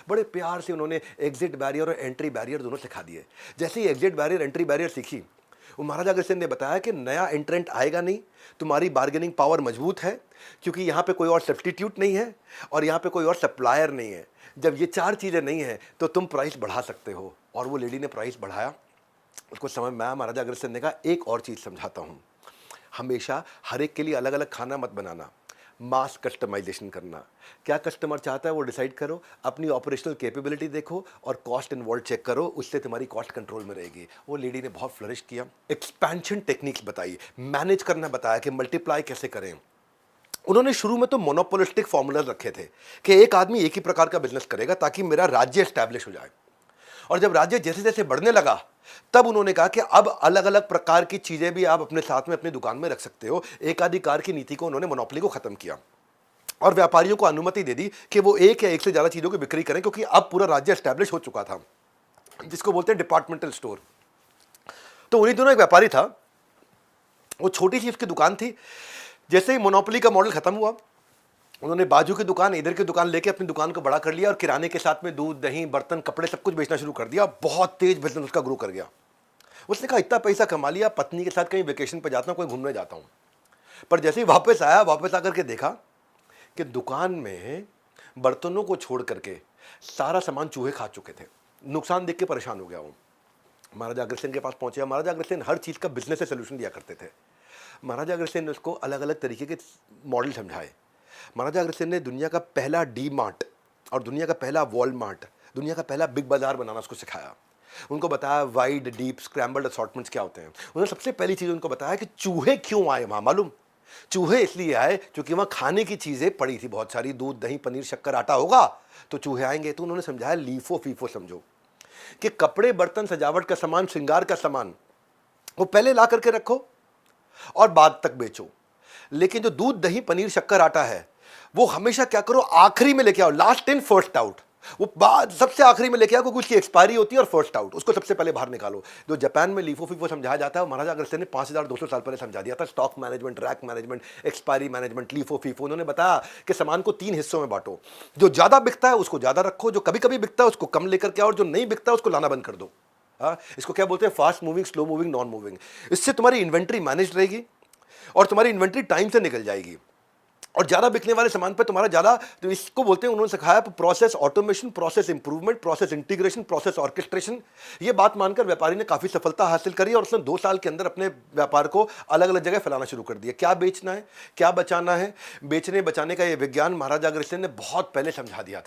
बड़े प्यार से उन्होंने एग्जिट बैरियर और एंट्री बैरियर दोनों सिखा दिए। जैसे ही एग्जिट बैरियर एंट्री बैरियर सीखी, वो महाराजा अग्रसेन ने बताया कि नया एंट्रेंट आएगा नहीं, तुम्हारी बार्गेनिंग पावर मजबूत है, क्योंकि यहाँ पे कोई और सब्स्टिट्यूट नहीं है और यहाँ पे कोई और सप्लायर नहीं है। जब ये चार चीज़ें नहीं हैं तो तुम प्राइस बढ़ा सकते हो। और वो लेडी ने प्राइस बढ़ाया। उसको समझ में आया। महाराजा अग्रसेन ने कहा, एक और चीज़ समझाता हूँ, हमेशा हर एक के लिए अलग अलग खाना मत बनाना, मास कस्टमाइजेशन करना। क्या कस्टमर चाहता है वो डिसाइड करो, अपनी ऑपरेशनल कैपेबिलिटी देखो और कॉस्ट इन्वॉल्व चेक करो, उससे तुम्हारी कॉस्ट कंट्रोल में रहेगी। वो लेडी ने बहुत फ्लरिश किया। एक्सपेंशन टेक्निक्स बताई, मैनेज करना बताया कि मल्टीप्लाई कैसे करें। उन्होंने शुरू में तो मोनोपोलिस्टिक फॉर्मूला रखे थे कि एक आदमी एक ही प्रकार का बिजनेस करेगा ताकि मेरा राज्य एस्टैब्लिश हो जाए। और जब राज्य जैसे जैसे बढ़ने लगा, तब उन्होंने कहा कि अब अलग अलग प्रकार की चीजें भी आप अपने साथ में अपनी दुकान में रख सकते हो। एकाधिकार की नीति को उन्होंने, मोनोपोली को खत्म किया और व्यापारियों को अनुमति दे दी कि वो एक या एक से ज्यादा चीजों की बिक्री करें, क्योंकि अब पूरा राज्य एस्टैब्लिश हो चुका था, जिसको बोलते हैं डिपार्टमेंटल स्टोर। तो उन्हीं दोनों एक व्यापारी था, वो छोटी सी उसकी दुकान थी। जैसे ही मोनोपोली का मॉडल खत्म हुआ, उन्होंने बाजू की दुकान, इधर की दुकान लेके अपनी दुकान को बड़ा कर लिया और किराने के साथ में दूध, दही, बर्तन, कपड़े सब कुछ बेचना शुरू कर दिया। बहुत तेज बिजनेस उसका ग्रो कर गया। उसने कहा, इतना पैसा कमा लिया, पत्नी के साथ कहीं वेकेशन पर जाता हूँ, कोई घूमने जाता हूँ। पर जैसे ही वापस आया, वापस आकर के देखा कि दुकान में बर्तनों को छोड़ करके सारा सामान चूहे खा चुके थे। नुकसान देख के परेशान हो गया वो। महाराजा अग्रसेन के पास पहुंचे। महाराजा अग्रसेन हर चीज़ का बिजनेस से सोल्यूशन दिया करते थे। महाराजा अग्रसेन ने उसको अलग अलग तरीके के मॉडल समझाए। महाराजा अग्रसेन ने दुनिया का पहला डी मार्ट और दुनिया का पहला वॉलमार्ट, दुनिया का पहला बिग बाजार बनाना उसको सिखाया। उनको बताया वाइड, डीप, स्क्रैम्बल्ड असॉर्टमेंट्स क्या होते हैं। उन्होंने सबसे पहली चीज़ उनको बताया कि चूहे क्यों आए वहाँ। मालूम, चूहे इसलिए आए क्योंकि वहाँ खाने की चीज़ें पड़ी थी बहुत सारी, दूध, दही, पनीर, शक्कर, आटा होगा तो चूहे आएंगे। तो उन्होंने समझाया लीफो फीफो समझो, कि कपड़े, बर्तन, सजावट का सामान, श्रृंगार का सामान वो पहले ला करके रखो और बाद तक बेचो, लेकिन जो दूध, दही, पनीर, शक्कर, आटा है वो हमेशा क्या करो, आखिरी में लेके आओ। Last in first out. वो बाद सबसे आखिरी में लेके आओ, क्योंकि उसकी एक्सपायरी होती है और फर्स्ट आउट, उसको सबसे पहले बाहर निकालो। जो जापान में लीफो फीफो समझाया जाता है, वो महाराजा अग्रसेन ने 5200 साल पहले समझा दिया था। Stock management, rack management, expiry management, LIFO FIFO. उन्होंने बताया कि सामान को 3 हिस्सों में बांटो। जो ज्यादा बिकता है उसको ज्यादा रखो, जो कभी कभी बिकता है उसको कम लेकर के आओ, और जो नहीं बिकता है उसको लाना बंद कर दो। इसको क्या बोलते हैं, fast moving, slow moving, non moving. इससे तुम्हारी इन्वेंट्री मैनेज रहेगी और तुम्हारी इन्वेंट्री टाइम से निकल जाएगी, और ज्यादा बिकने वाले सामान पे तुम्हारा ज्यादा, तो इसको बोलते हैं, उन्होंने सिखाया process automation, process improvement, process integration, process orchestration. ये बात मानकर व्यापारी ने काफी सफलता हासिल करी और उसने 2 साल के अंदर अपने व्यापार को अलग अलग जगह फैलाना शुरू कर दिया। क्या बेचना है, क्या बचाना है, बेचने बचाने का ये विज्ञान महाराजा अग्रसेन ने बहुत पहले समझा दिया था।